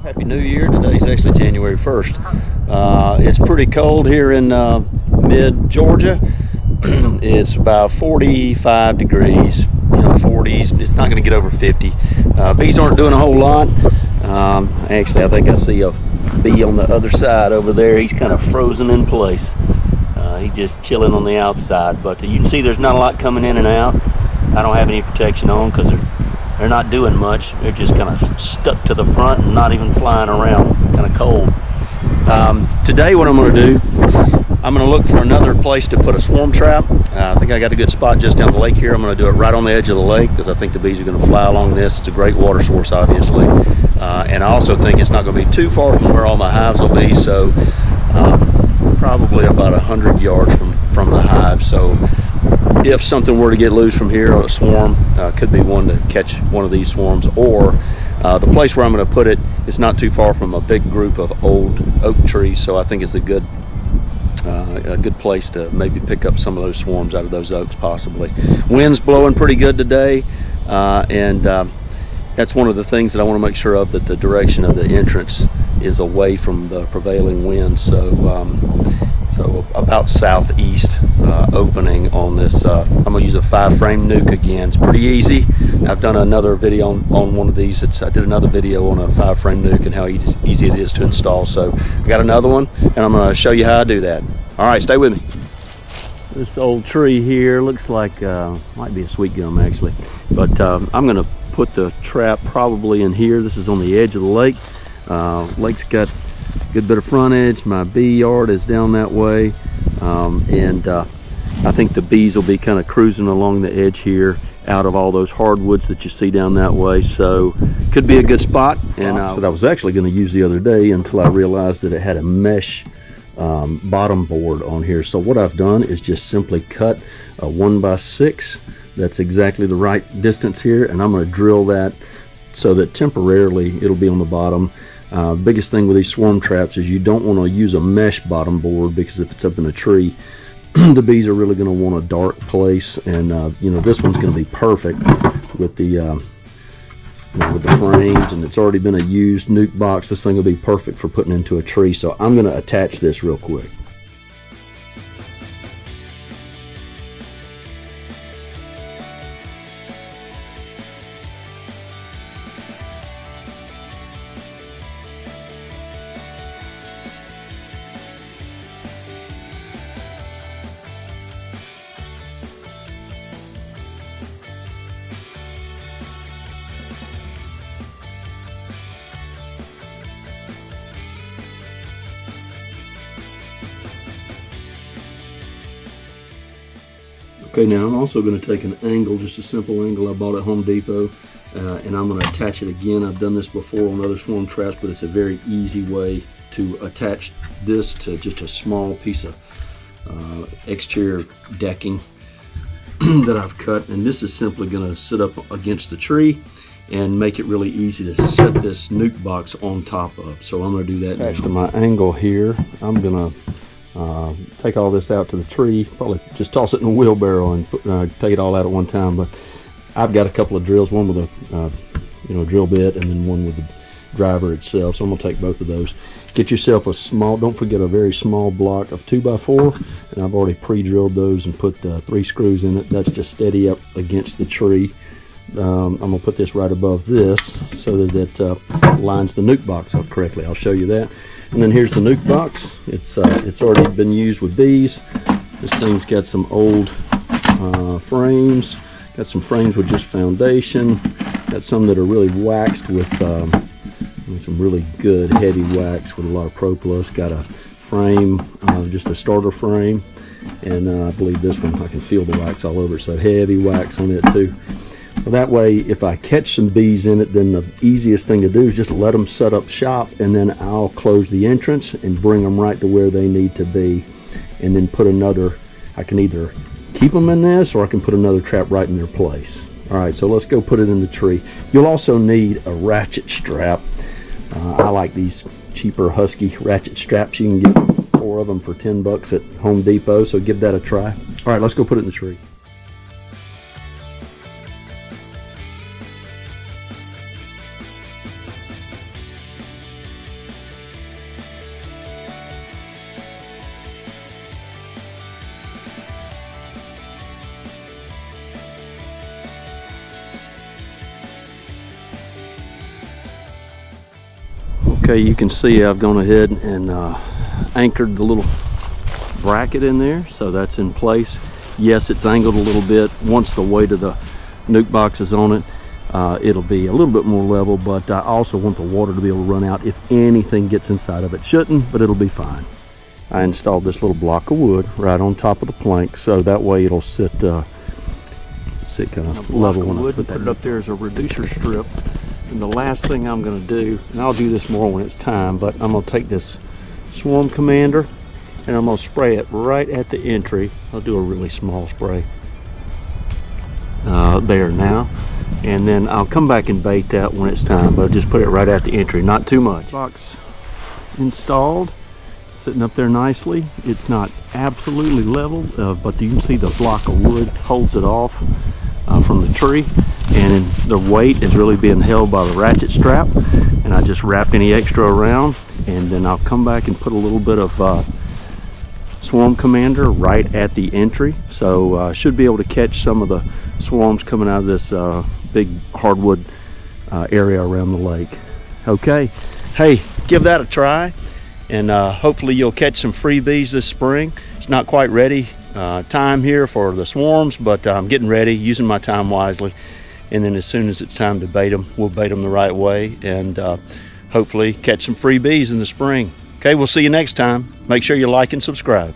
Happy New Year. Today's actually January 1st. It's pretty cold here in mid-Georgia. It's about 45 degrees, 40s. It's not going to get over 50. Bees aren't doing a whole lot. Actually, I think I see a bee on the other side over there. He's kind of frozen in place. He's just chilling on the outside. But you can see there's not a lot coming in and out. I don't have any protection on because they're not doing much. They're just kind of stuck to the front and not even flying around, kind of cold. Today what I'm going to do, I'm going to look for another place to put a swarm trap. I think I got a good spot just down the lake here. I'm going to do it right on the edge of the lake because I think the bees are going to fly along this. It's a great water source, obviously. And I also think it's not going to be too far from where all my hives will be, so probably about 100 yards from the hive. So if something were to get loose from here, a swarm could be one to catch one of these swarms, or the place where I'm going to put it is not too far from a big group of old oak trees, so I think it's a good place to maybe pick up some of those swarms out of those oaks possibly. Wind's blowing pretty good today, and that's one of the things that I want to make sure of, that the direction of the entrance is away from the prevailing wind. So about southeast opening on this. I'm going to use a 5-frame NUC again. It's pretty easy. I've done another video on one of these. I did another video on a 5-frame NUC and how easy it is to install. So I got another one, and I'm going to show you how I do that. All right, stay with me. This old tree here looks like might be a sweet gum actually, but I'm going to put the trap probably in here. This is on the edge of the lake. Lake's got a good bit of frontage. My bee yard is down that way, and I think the bees will be kind of cruising along the edge here out of all those hardwoods that you see down that way, so could be a good spot. And that I was actually going to use the other day until I realized that it had a mesh bottom board on here. So what I've done is just simply cut a 1x6. That's exactly the right distance here, and I'm going to drill that so that temporarily it'll be on the bottom. Biggest thing with these swarm traps is you don't want to use a mesh bottom board, because if it's up in a tree, the bees are really going to want a dark place, and this one's going to be perfect with the frames, and it's already been a used NUC box. This thing will be perfect for putting into a tree. So I'm going to attach this real quick. Okay, now I'm also going to take an angle, just a simple angle I bought at Home Depot, and I'm going to attach it again. I've done this before on other swarm traps, but it's a very easy way to attach this to just a small piece of exterior decking that I've cut. And this is simply going to sit up against the tree and make it really easy to set this NUC box on top of. So I'm going to do that now. Attached to my angle here, I'm going to take all this out to the tree, probably just toss it in a wheelbarrow and take it all out at one time. But I've got a couple of drills, one with a drill bit and then one with the driver itself, so I'm gonna take both of those. Get yourself a small, don't forget, a very small block of 2x4, and I've already pre-drilled those and put 3 screws in it. That's just steady up against the tree. I'm gonna put this right above this so that it lines the NUC box up correctly. I'll show you that. And then here's the NUC box. It's already been used with bees. This thing's got some old frames. Got some frames with just foundation. Got some that are really waxed with some really good heavy wax with a lot of propolis. Got a frame, just a starter frame, and I believe this one I can feel the wax all over. So heavy wax on it too. That way, if I catch some bees in it, then the easiest thing to do is just let them set up shop, and then I'll close the entrance and bring them right to where they need to be, and then put another, I can either keep them in this or I can put another trap right in their place. All right, so let's go put it in the tree. You'll also need a ratchet strap. I like these cheaper Husky ratchet straps. You can get 4 of them for 10 bucks at Home Depot, so give that a try. All right, let's go put it in the tree. Okay, you can see I've gone ahead and anchored the little bracket in there, so that's in place. Yes, it's angled a little bit. Once the weight of the NUC box is on it, it'll be a little bit more level, but I also want the water to be able to run out if anything gets inside of it. Shouldn't, but it'll be fine. I installed this little block of wood right on top of the plank, so that way it'll sit kind of level when I put it up there as a reducer strip. And the last thing I'm going to do, and I'll do this more when it's time, but I'm going to take this swarm commander and I'm going to spray it right at the entry. I'll do a really small spray there now, and then I'll come back and bait that when it's time, but I'll just put it right at the entry, not too much. Box installed, sitting up there nicely. It's not absolutely level, but you can see the block of wood holds it off from the tree, and the weight is really being held by the ratchet strap. And I just wrap any extra around, and then I'll come back and put a little bit of swarm commander right at the entry, so I should be able to catch some of the swarms coming out of this big hardwood area around the lake. Okay, hey, give that a try, and hopefully you'll catch some freebies this spring. It's not quite ready time here for the swarms, but I'm getting ready, using my time wisely, and then as soon as it's time to bait them, we'll bait them the right way, and hopefully catch some freebies in the spring. Okay, we'll see you next time. Make sure you like and subscribe.